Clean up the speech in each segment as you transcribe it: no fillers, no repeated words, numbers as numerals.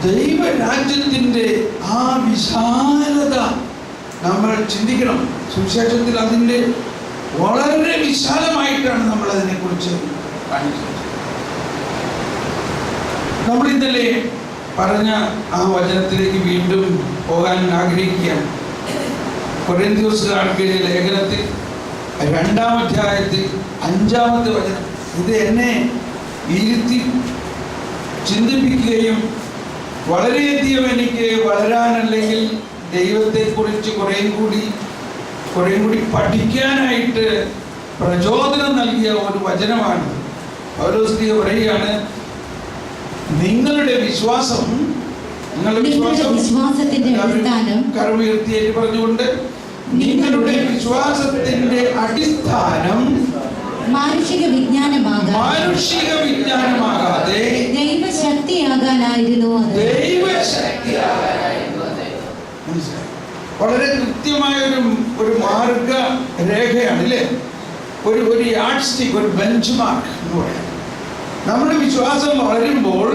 ദൈവരാജ്യത്തിൻ്റെ ആ വിശാലത നമ്മൾ ചിന്തിക്കണം. സുവിശേഷത്തിൽ അതിൻ്റെ വളരെ വിശാലമായിട്ടാണ് നമ്മൾ അതിനെക്കുറിച്ച് കാണിക്കുന്നത്. നമ്മൾ ഇന്നലെ പറഞ്ഞ ആ വചനത്തിലേക്ക് വീണ്ടും പോകാൻ ആഗ്രഹിക്കുകയാണ്. കൊരിന്ത്യർക്കാർക്ക് ലേഖനത്തിൽ 2-ാം അധ്യായത്തിൽ 5-ാമത്തെ വചനം. ഇത് എന്നെ ഇരുത്തി ചിന്തിപ്പിക്കുകയും വളരെയധികം എനിക്ക് വളരാൻ, അല്ലെങ്കിൽ ദൈവത്തെക്കുറിച്ച് കുറേയും കൂടി പഠിക്കാനായിട്ട് പ്രചോദനം നൽകിയ ഒരു വചനമാണ്. പൗലോസ് പറയുകയാണ്, നിങ്ങളുടെ വിശ്വാസം, വിശ്വാസത്തിന്റെ അടിസ്ഥാനം, കരമുയർത്തിയേറ്റ് പറഞ്ഞുകൊണ്ട്, നിങ്ങളുടെ വിശ്വാസത്തിന്റെ അടിസ്ഥാനം മാനുഷിക വിജ്ഞാനമാകാതെ ദൈവശക്തിയാകാനായിരുന്നു. വളരെ കൃത്യമായ ഒരു മാർഗ രേഖയാണ് അല്ലേ, ഒരു യാർഡ് സ്റ്റിക്ക്, ഒരു ബെഞ്ച് മാർക്ക് എന്ന് പറയാം. നമ്മുടെ വിശ്വാസം വളരുമ്പോൾ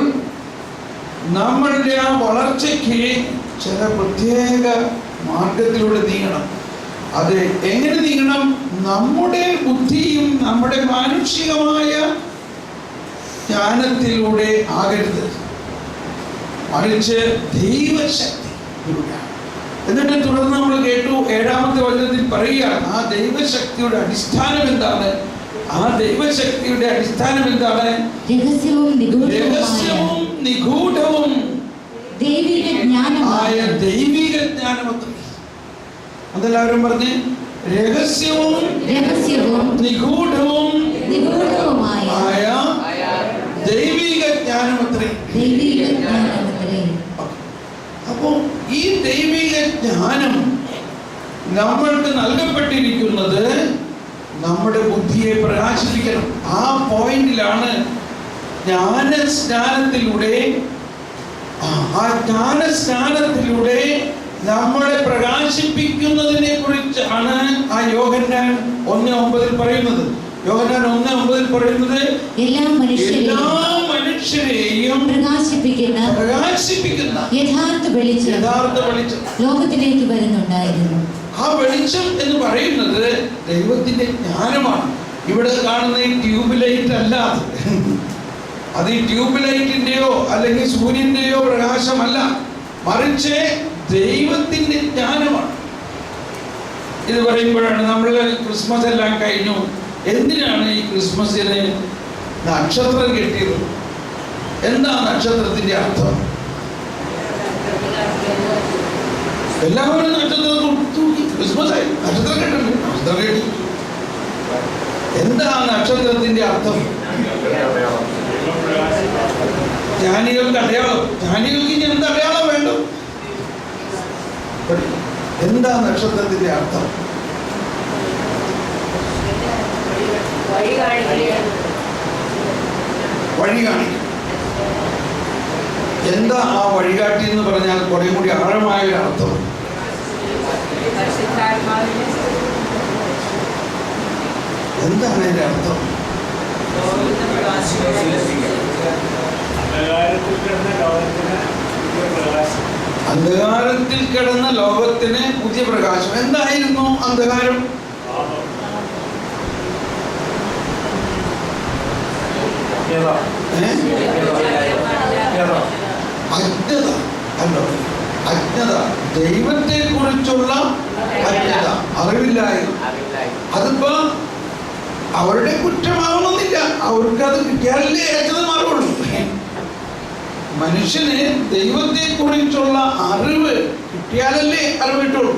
നമ്മളുടെ ആ വളർച്ചയ്ക്ക് ചില പ്രത്യേക മാർഗത്തിലൂടെ നീങ്ങണം. അത് എങ്ങനെ നീങ്ങണം? നമ്മുടെ ബുദ്ധിയും നമ്മുടെ മാനുഷികമായ ജ്ഞാനത്തിലൂടെ ആകരുത്, മറിച്ച് ദൈവശക്തിയിലൂടെ. എന്നിട്ട് തുടർന്ന് നമ്മൾ കേട്ടു 7-ാമത്തെ വചനത്തിൽ പറയുകയാണ്, ആ ദൈവശക്തിയുടെ അടിസ്ഥാനം എന്താണ്? ആ ദൈവശക്തിയുടെ അടിസ്ഥാനം എന്താണ്? രഹസ്യവും നിഗൂഢവും ദൈവിക ജ്ഞാനം. അതെല്ലാവരും പറഞ്ഞ്, രഹസ്യവും നിഗൂഢവുമായ ദൈവിക ജ്ഞാനം അത്രേ. അപ്പോ ഈ ദൈവിക ജ്ഞാനം നമ്മൾക്ക് നൽകപ്പെട്ടിരിക്കുന്നത് നമ്മുടെ ബുദ്ധിയെ പ്രകാശിപ്പിക്കണം. ആ പോയിന്റിലാണ് ജ്ഞാനസ്നാനത്തിലൂടെ നമ്മളെ പ്രകാശിപ്പിക്കുന്നതിനെ കുറിച്ചാണ് ആ യോഹന്നാൻ 1:9 പറയുന്നത്. യോഹന്നാൻ 1:9 പറയുന്നത്, എല്ലാ മനുഷ്യരെയും പ്രകാശിപ്പിക്കുന്ന യഥാർത്ഥ വെളിച്ചം ലോകത്തിലേക്ക് വരുന്നുണ്ടായിരുന്നു. ആ വെളിച്ചം എന്ന് പറയുന്നത് ദൈവത്തിന്റെ ജ്ഞാനമാണ്. ഇവിടെ കാണുന്ന ഈ ട്യൂബ് ലൈറ്റ് അല്ല, അത് ഈ ട്യൂബ് ലൈറ്റിന്റെയോ അല്ലെങ്കിൽ സൂര്യന്റെയോ പ്രകാശമല്ല, മറിച്ച് ദൈവത്തിന്റെ ജ്ഞാനമാണ്. ഇത് പറയുമ്പോഴാണ് നമ്മൾ ക്രിസ്മസ് എല്ലാം കഴിഞ്ഞു, എന്തിനാണ് ഈ ക്രിസ്മസിന് നക്ഷത്രം കെട്ടിയത്? എന്താ നക്ഷത്രത്തിന്റെ അർത്ഥം? എല്ലാവരും നക്ഷത്രം തൂക്കി, ക്രിസ്മസ് ആയി, നക്ഷത്രം കെട്ടണ്ടേ? നക്ഷത്രം കെട്ടി. എന്താ നക്ഷത്രത്തിന്റെ അർത്ഥം? ജ്ഞാനികൾക്ക് അടയാളം. ജ്ഞാനികൾക്ക് ഇനി എന്ത് അടയാളം വേണം? എന്താ നക്ഷത്രത്തിന്റെ അർത്ഥം? വഴി കാണിക്കും. എന്താ ആ വഴികാട്ടി എന്ന് പറഞ്ഞാൽ കുറെ കൂടി ആഴമായ ഒരു അർത്ഥം. എന്താണ് അതിന്റെ അർത്ഥം? അന്ധകാരത്തിൽ കിടന്ന ലോകത്തിന് പുതിയ പ്രകാശം. എന്തായിരുന്നു അന്ധകാരം? അജ്ഞത. അല്ലോ, അജ്ഞത, ദൈവത്തെ കുറിച്ചുള്ള അജ്ഞത, അറിവില്ലായ്മ. അതിപ്പോ അവരുടെ കുറ്റമാവണമെന്നില്ല, അവർക്ക് അത് കിട്ടിയാലല്ലേ അജ്ഞത മാറുള്ളൂ. മനുഷ്യന് ദൈവത്തെ കുറിച്ചുള്ള അറിവ് കിട്ടിയാലല്ലേ അറിവ് കിട്ടുള്ളൂ.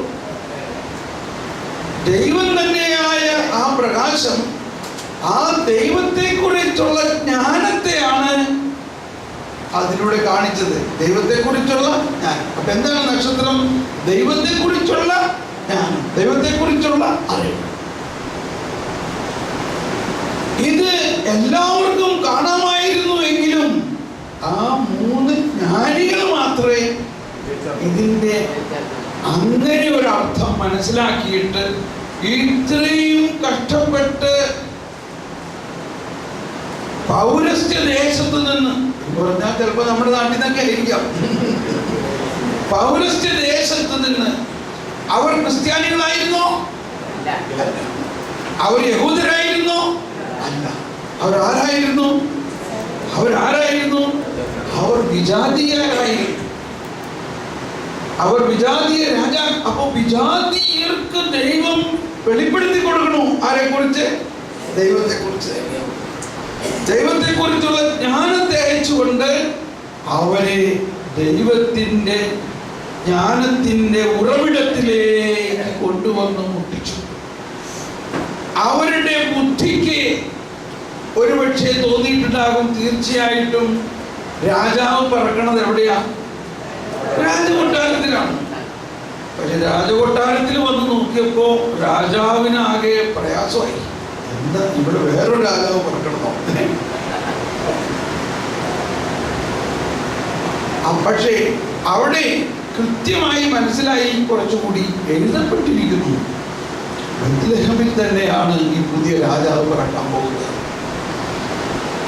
ദൈവം തന്നെയായ ആ പ്രകാശം, ആ ദൈവത്തെ കുറിച്ചുള്ള ജ്ഞാനത്തെയാണ് അതിലൂടെ കാണിച്ചത്. ദൈവത്തെ കുറിച്ചുള്ള ജ്ഞാനം. അപ്പൊ എന്താണ് നക്ഷത്രം? ദൈവത്തെ കുറിച്ചുള്ള ജ്ഞാനം, ദൈവത്തെ കുറിച്ചുള്ള അറിവ്. ഇത് എല്ലാവർക്കും കാണാമായിരുന്നു എങ്കിലും ആ 3 ജ്ഞാനികൾ മാത്രമേ ഇതിന്റെ അങ്ങനെ ഒരു അർത്ഥം മനസ്സിലാക്കിയിട്ട് ഇത്രയും കഷ്ടപ്പെട്ട് പൗരസ്ത്യ ദേശത്ത് നിന്ന് പറഞ്ഞാൽ ചിലപ്പോ നമ്മുടെ നാട്ടിൽ നിന്നൊക്കെ ആയിരിക്കാം. പൗരസ്ത്യ ദേശത്ത് നിന്ന് അവർ ക്രിസ്ത്യാനികളായിരുന്നോ? അവർ യഹൂദരായിരുന്നോ? അല്ല. അവരാരായിരുന്നു? അവർ വിജാതീയരായിരുന്നു. അവർ വിജാതീയ രാജാ. അപ്പൊ വിജാതീയർക്ക് ദൈവം വെളിപ്പെടുത്തി കൊടുക്കണു. ആരെ കുറിച്ച്? ദൈവത്തെ കുറിച്ച്. ദൈവത്തെ കുറിച്ചുള്ള ജ്ഞാനത്തെ അയച്ചുകൊണ്ട് അവരെ ദൈവത്തിന്റെ ജ്ഞാനത്തിന്റെ ഉറവിടത്തിലേക്ക് കൊണ്ടുവന്ന് മുട്ടിച്ചു. അവരുടെ ബുദ്ധിക്ക് ഒരുപക്ഷെ തോന്നിയിട്ടുണ്ടാകും, തീർച്ചയായിട്ടും രാജാവ് പറക്കണത് എവിടെയാ? രാജകൊട്ടാരത്തിലാണ്. പക്ഷെ രാജകൊട്ടാരത്തിൽ വന്ന് നോക്കിയപ്പോ രാജാവിനാകെ പ്രയാസമായി. എന്താ ഇവിടെ വേറൊരു രാജാവ് പറക്കണമോ? പക്ഷേ അവിടെ കൃത്യമായി മനസ്സിലായി, കുറച്ചുകൂടി എഴുതപ്പെട്ടിരിക്കുന്നു, ബത്ലഹേമിൽ തന്നെയാണ് ഈ പുതിയ രാജാവ് പറക്കാൻ പോകുന്നത്.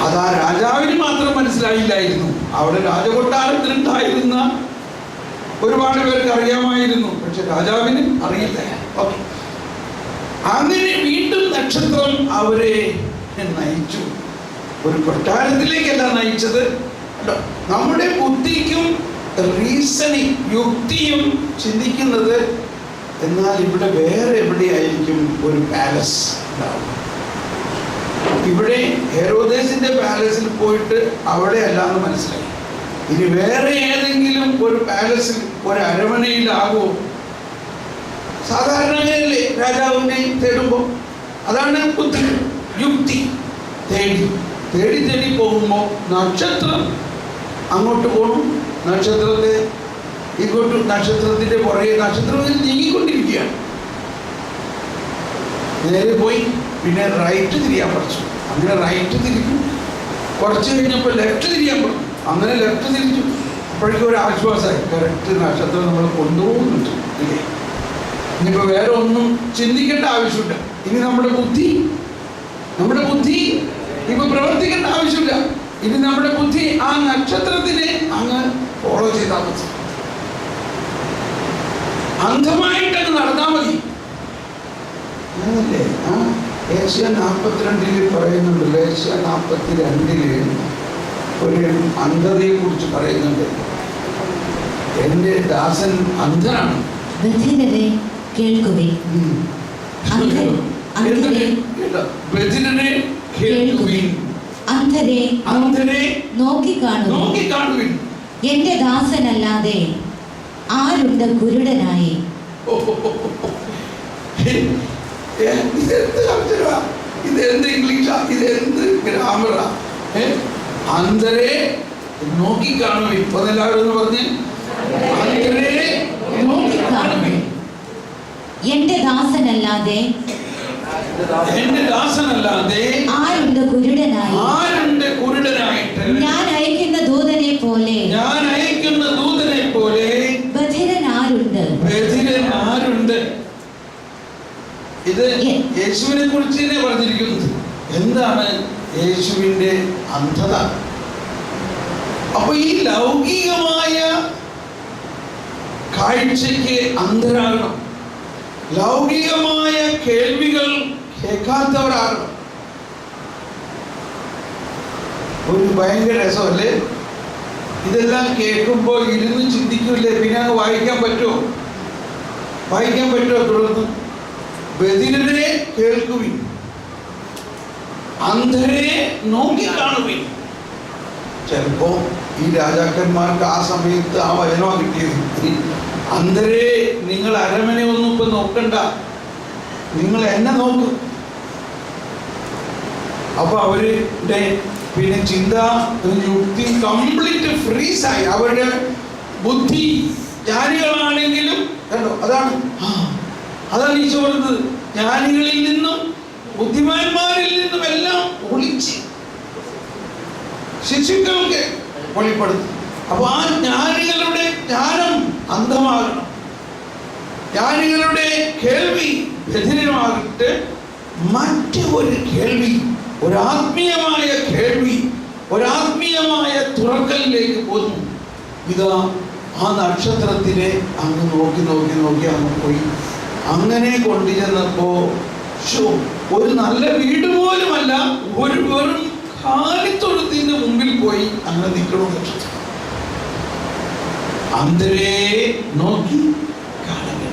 അതാ രാജാവിന് മാത്രം മനസ്സിലായില്ലായിരുന്നു. അവിടെ രാജകൊട്ടാരത്തിലുണ്ടായിരുന്ന ഒരുപാട് പേർക്ക് അറിയാമായിരുന്നു, പക്ഷെ രാജാവിന് അറിയില്ല. അങ്ങനെ വീണ്ടും നക്ഷത്രം അവരെ നയിച്ചു. ഒരു കൊട്ടാരത്തിലേക്കല്ല നയിച്ചത്. നമ്മുടെ ബുദ്ധിക്കും റീസണിങ്, യുക്തിയും ചിന്തിക്കുന്നത്, എന്നാൽ ഇവിടെ വേറെ എവിടെയായിരിക്കും ഒരു പാലസ് ഉണ്ടാവും. ഇവിടെ ഹെരോദേസിന്റെ പാലസിൽ പോയിട്ട് അവിടെ അല്ലാന്ന് മനസ്സിലായി. ഇനി വേറെ ഏതെങ്കിലും ഒരു പാലസിൽ, ഒരു അരമനയിലാകോ? സാധാരണയല്ലേ രാജാവിനെ തേടുമ്പോൾ? അതാണ് ബുദ്ധി, യുക്തി. തേടി പോകുമ്പോൾ നക്ഷത്രം അങ്ങോട്ട് പോകണം, നക്ഷത്രത്തെ ഇങ്ങോട്ട്, നക്ഷത്രത്തിന്റെ പുറകെ നക്ഷത്രം നീങ്ങിക്കൊണ്ടിരിക്കുകയാണ്. നേരെ പോയി പിന്നെ റൈറ്റ് തിരിയാൻ പഠിച്ചു. അങ്ങനെ റൈറ്റ് തിരിക്കും. കുറച്ച് കഴിഞ്ഞപ്പോൾ ലെഫ്റ്റ് തിരിയാൻ പഠിച്ചു. അങ്ങനെ ലെഫ്റ്റ് തിരിച്ചു. അപ്പോഴേക്കും ഒരു ആശ്വാസമായി, കറക്റ്റ് നക്ഷത്രം നമ്മൾ കൊണ്ടുപോകുന്നുണ്ട് ഇല്ലേ. ഇനിയിപ്പോൾ വേറെ ഒന്നും ചിന്തിക്കേണ്ട ആവശ്യമില്ല. ഇനി നമ്മുടെ ബുദ്ധി ഇപ്പൊ പ്രവർത്തിക്കേണ്ട ആവശ്യമില്ല. ഇനി നമ്മുടെ ബുദ്ധി ആ നക്ഷത്രത്തിനെ അങ്ങ് ഫോളോ ചെയ്താൽ മതി. അന്ധമായിട്ടങ്ങ് നടന്നാൽ മതി. അങ്ങനല്ലേ? ഏഷ്യ 42 പറയുന്നുണ്ട്. ഏഷ്യ 42 ഒരു അന്ധതയെ കുറിച്ച് പറയുന്നുണ്ട്. എന്റെ ദാസൻ അന്ധനാണ്. ബധിരരെ കേൾക്കുവിൻ, അന്ധരെ നോക്കിക്കാണുവിൻ. എന്റെ ദാസനല്ലാതെ ആരുണ്ട് കുരുടനായി? ഇതെന്ത് ഇംഗ്ലീഷാ? ഇതെന്ത് ഗ്രാമറാ? അന്ധരെ നോക്കിക്കാണുവിൻ. ഇപ്പൊ എല്ലാവരും ഒന്ന് പറഞ്ഞ്, അന്ധരെ നോക്കിക്കാണുവിൻ. എന്റെ ദാസനല്ലാതെ ആരുണ്ട് കുരുടനായിട്ട്? ഞാൻ അയക്കുന്ന ദൂതനെ പോലെ ബധിരൻ ആരുണ്ട്? ഇത് യേശുവിനെ കുറിച്ച് തന്നെ പറഞ്ഞിരിക്കുന്നത്. എന്താണ് യേശുവിന്റെ അന്ധത? അപ്പൊ ഈ ലൗകികമായ കാഴ്ചയ്ക്ക് അന്ധരാകണം, ലൗകികമായ കേൾവികൾ കേൾക്കാത്തവരാകണം. ഒരു ഭയങ്കര രസമല്ലേ? ഇതെല്ലാം കേൾക്കുമ്പോൾ ഇരുന്ന് ചിന്തിക്കൂലേ? പിന്നെ അങ്ങ് വായിക്കാൻ പറ്റുമോ? തുടർന്ന് ബധിരരെ കേൾക്കുവിൻ, അന്ധരെ നോക്കിക്കാണുവിൻ. ചിലപ്പോ ഈ രാജാക്കന്മാർക്ക് ആ സമയത്ത് ആ വചനമാണ് കിട്ടിയത്. അന്ധരെ, നിങ്ങൾ അരമനെ ഒന്നും ഇപ്പൊ നോക്കണ്ട, നിങ്ങൾ എന്നെ നോക്ക്. അപ്പൊ അവരുടെ പിന്നെ ചിന്ത, യുക്തി കംപ്ലീറ്റ് ഫ്രീസായി. അവരുടെ ബുദ്ധി, ജ്ഞാനികളാണെങ്കിലും കണ്ടോ, അതാണ് ഈശോ പറഞ്ഞത്. ജ്ഞാനികളിൽ നിന്നും ബുദ്ധിമാന്മാരിൽ നിന്നും എല്ലാം ഒളിച്ച് ശിശുക്കൾക്ക് വെളിപ്പെടുത്തും. അപ്പൊ ആ ജ്ഞാനികളുടെ ജ്ഞാനം അന്ധമാകണം, ജ്ഞാനികളുടെ കേൾവി ബധിരമാകട്ടെ. മറ്റു ഒരു കേൾവി, ഒരു ആത്മീയമായ കേൾവി ഒരാത്മീയമായ തുറക്കലിലേക്ക് പോന്നു. ഇതാ ആ നക്ഷത്രത്തിനെ അങ്ങ് നോക്കി നോക്കി നോക്കി അങ്ങ് പോയി. അങ്ങനെ കൊണ്ടുചെന്നപ്പോ ഒരു നല്ല വീട് പോലുമല്ല, ഒരു വെറും കാലിത്തൊഴുത്തിന്റെ മുമ്പിൽ പോയി അങ്ങനെ നിൽക്കണോ നക്ഷത്രം. അന്തരേ നോക്കി കാണുക.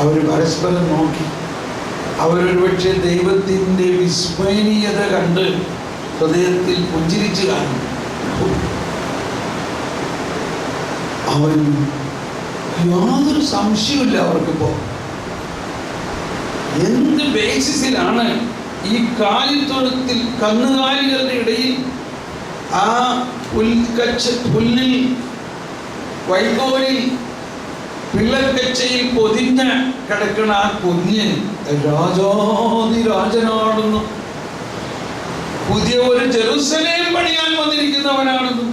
അവർ പരസ്പരം നോക്കി. അവരൊരു പക്ഷേ ദൈവത്തിൻ്റെ വിസ്മയനീയത കണ്ട് ഹൃദയത്തിൽ പുഞ്ചിരിച്ചു കാണും. അവർ യാതൊരു സംശയമില്ല അവർക്കിപ്പോ എന്ത് ബേസിസിലാണ് ഈ കാലിത്തൊഴുത്തിൽ കന്നുകാലികളുടെ ഇടയിൽ ആ പുല്ലിൽ വൈകോലിൽ പിള്ളക്കച്ചയിൽ പൊതിഞ്ഞ് കിടക്കണ ആ കുഞ്ഞ് രാജാതിരാജനാണെന്നും പുതിയ ഒരു ജെറുസലേം പണിയാൻ വന്നിരിക്കുന്നവനാണെന്നും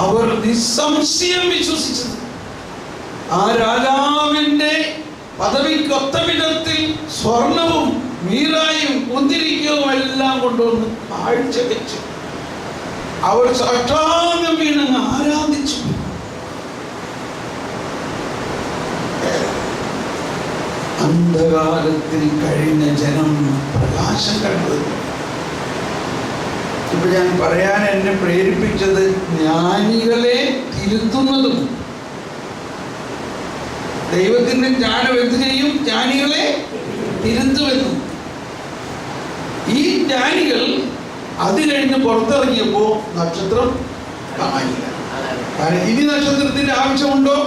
അവർ നിസ്സംശയം വിശ്വസിച്ചത്. ആ രാജാവിൻ്റെ പദവിക്കൊത്ത വിധത്തിൽ സ്വർണവും മീറായും കുന്തിരിക്കവും എല്ലാം കൊണ്ടുവന്ന് കാഴ്ച വെച്ചു. അവർ സാഷ്ടാംഗം വീണങ്ങ് ആരാധിച്ചു. അന്ധകാരത്തിൽ കഴിഞ്ഞ ജനം പ്രകാശം കണ്ടത്. ഇപ്പൊ ഞാൻ പറയാൻ എന്നെ പ്രേരിപ്പിച്ചത് ജ്ഞാനികളെ തിരുത്തുന്നതും ദൈവത്തിന്റെ ജ്ഞാനം എന്ത് ചെയ്യും? ജ്ഞാനികളെ തിരുത്തുമെന്നും. ഈ ജ്ഞാനികൾ അത് കഴിഞ്ഞ് പുറത്തിറങ്ങിയപ്പോ നക്ഷത്രം കാണില്ല. കാരണം ഇനി നക്ഷത്രത്തിന്റെ ആവശ്യമുണ്ടോ?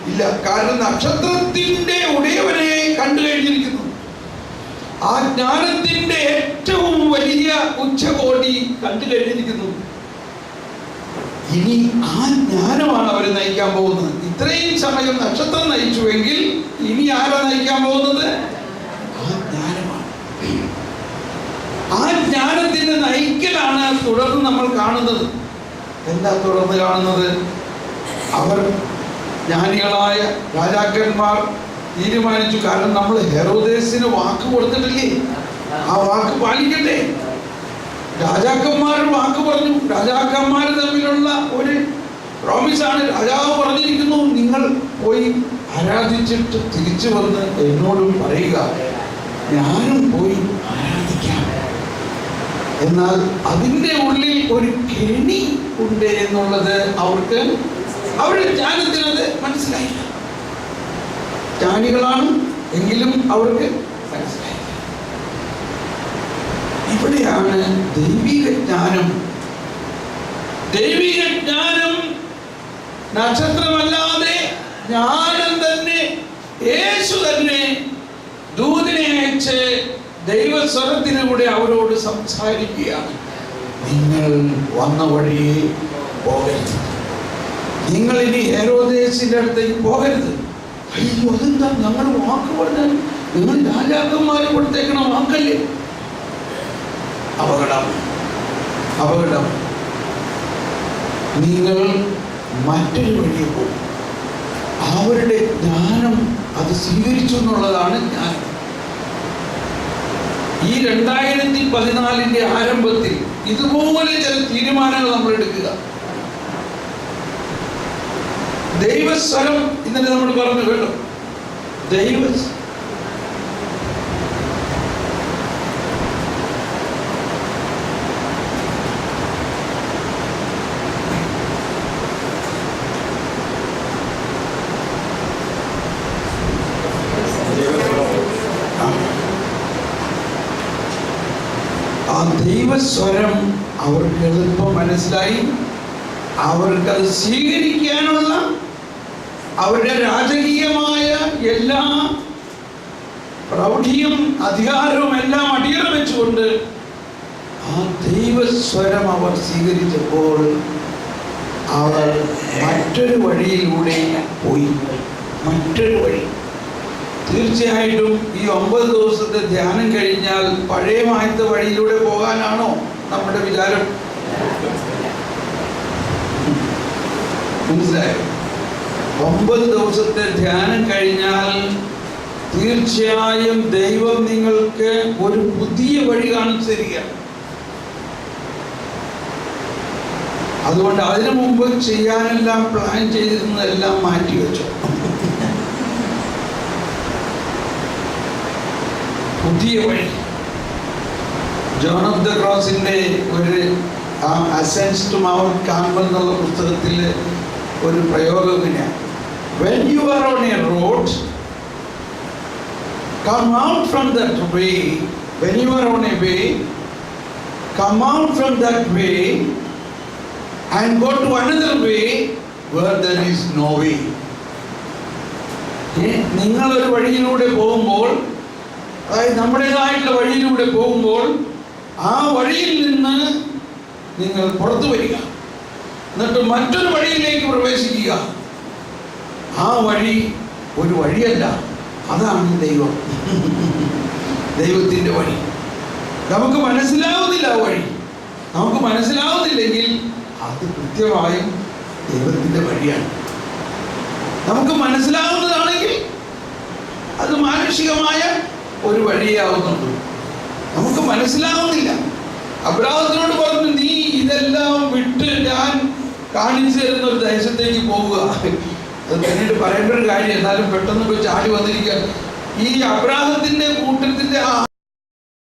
ഇല്ല. കാരണം നക്ഷത്രത്തിന്റെ ഉടയവനെ കണ്ടു കഴിഞ്ഞിരിക്കുന്നു. ആ ജ്ഞാനത്തിന്റെ ഏറ്റവും വലിയ ഉച്ചകോടി കണ്ടു കഴിഞ്ഞിരിക്കുന്നു. ഇനി ആ ജ്ഞാനമാണ് അവർ നയിക്കാൻ പോകുന്നത്. ഇത്രയും സമയം നക്ഷത്രം നയിച്ചുവെങ്കിൽ ഇനി ആരാ നയിക്കാൻ പോകുന്നത്? ആ ജ്ഞാനമാണ്. ആ ജ്ഞാനത്തിന്റെ നയിക്കലാണ് തുടർന്ന് നമ്മൾ കാണുന്നത്. എന്താ തുടർന്ന് കാണുന്നത്? അവർ ജ്ഞാനികളായ രാജാക്കന്മാർ തീരുമാനിച്ചു. കാരണം നമ്മൾ ഹെറോദേസിന് വാക്ക് കൊടുത്തിട്ടില്ലേ, ആ വാക്ക് പാലിക്കട്ടെ. രാജാക്കന്മാർ വാക്ക് പറഞ്ഞു. രാജാക്കന്മാർ തമ്മിലുള്ള ഒരു പ്രോമിസാണ്. രാജാവ് പറഞ്ഞിരിക്കുന്നു, നിങ്ങൾ പോയി ആരാധിച്ചിട്ട് തിരിച്ചു വന്ന് എന്നോടും പറയുക, ഞാനും പോയി ആരാധിക്കാം. എന്നാൽ അതിൻ്റെ ഉള്ളിൽ ഒരു കെണി ഉണ്ട് എന്നുള്ളത് അവരുടെ ജ്ഞാനത്തിനത് മനസ്സിലായില്ല. ജ്ഞാനികളാണ് എങ്കിലും അവർക്ക് മനസ്സിലായില്ല. ഇവിടെയാണ് ദൈവിക ജ്ഞാനം. ദൈവിക ജ്ഞാനം നക്ഷത്രമല്ലാതെ ജ്ഞാനം തന്നെ. യേശു തന്നെ ദൂതനെ അയച്ച് ദൈവസ്വരത്തിലൂടെ അവരോട് സംസാരിക്കുകയാണ്. നിങ്ങൾ വന്ന വഴിയെ പോകരുത്. നിങ്ങൾ ഇനി ഹെരോദേസിന്റെ അടുത്തേക്ക് പോകരുത്. അയ്യോ, അതെന്താ? ഞങ്ങൾ വാക്ക് പറഞ്ഞാൽ നിങ്ങൾ രാജാക്കന്മാരെ കൊടുത്തേക്കണ വാക്കല്ലേ? അപകടം, അപകടം. നിങ്ങൾ മറ്റൊരു വഴിയെ പോകും. അവരുടെ ജ്ഞാനം അത് സ്വീകരിച്ചു എന്നുള്ളതാണ് ജ്ഞാനം. ഈ 2014 ആരംഭത്തിൽ ഇതുപോലെ ചില തീരുമാനങ്ങൾ നമ്മൾ എടുക്കുക. ദൈവസ്വരം ഇന്നലെ നമ്മൾ പറഞ്ഞു കേട്ടോ. ആ ദൈവസ്വരം അവർക്ക് എളുപ്പം മനസ്സിലായി. അവർക്കത് സ്വീകരിക്കാനുള്ള അവരുടെ രാജകീയമായ എല്ലാ പ്രൗഢിയും അധികാരവും എല്ലാം അടിയറ വെച്ചുകൊണ്ട് ആ ദൈവസ്വരം അവർ സ്വീകരിച്ചപ്പോൾ അവർ മറ്റൊരു വഴിയിലൂടെ പോയി. മറ്റൊരു വഴി. തീർച്ചയായിട്ടും ഈ 9 ദിവസത്തെ ധ്യാനം കഴിഞ്ഞാൽ പഴയ മായത്തെ വഴിയിലൂടെ പോകാനാണോ നമ്മുടെ വിചാരം? മനസ്സിലായോ? 9 ദിവസത്തെ ധ്യാനം കഴിഞ്ഞാൽ തീർച്ചയായും ദൈവം നിങ്ങൾക്ക് ഒരു പുതിയ വഴി കാണിച്ചു തരികയാണ്. അതുകൊണ്ട് അതിനു മുമ്പ് ചെയ്യാനെല്ലാം പ്ലാൻ ചെയ്തിരുന്നതെല്ലാം മാറ്റിവെച്ചു. പുതിയ വഴി. ജോൺ ഓഫ് ദ ക്രോസിന്റെ ഒരു അസെൻസ് ടു മൗണ്ട് കാർമൽ എന്നുള്ള പുസ്തകത്തിൽ ഒരു പ്രയോഗം ഇങ്ങനെയാണ്: when you are on a road, come out from that way. When you are on a way, come out from that way and go to another way where there is no way. നിങ്ങൾ ഒരു വഴിയിലൂടെ പോകുമ്പോൾ, അതായത് നമ്മുടേതായിട്ടുള്ള വഴിയിലൂടെ പോകുമ്പോൾ, ആ വഴിയിൽ നിന്ന് നിങ്ങൾ പുറത്തു വരിക, എന്നിട്ട് മറ്റൊരു വഴിയിലേക്ക് പ്രവേശിക്കുക. ആ വഴി ഒരു വഴിയല്ല, അതാണ് ദൈവം. ദൈവത്തിൻ്റെ വഴി നമുക്ക് മനസ്സിലാവുന്നില്ല. ആ വഴി നമുക്ക് മനസ്സിലാവുന്നില്ലെങ്കിൽ അത് കൃത്യമായും ദൈവത്തിൻ്റെ വഴിയാണ്. നമുക്ക് മനസ്സിലാവുന്നതാണെങ്കിൽ അത് മാനുഷികമായ ഒരു വഴിയേ ആവുന്നുള്ളൂ. നമുക്ക് മനസ്സിലാവുന്നില്ല. അബ്രാഹത്തിനോട് പറഞ്ഞു, നീ ഇതെല്ലാം വിട്ട് ഞാൻ കാണിച്ചു തരുന്ന ഒരു ദേശത്തേക്ക് പോവുക. അത് പിന്നീട് പറയേണ്ട ഒരു കാര്യം, എന്നാലും പെട്ടെന്ന് പോയി ചാടി വന്നിരിക്കുക. ഈ അബ്രാഹത്തിന്റെ കൂട്ടത്തിന്റെ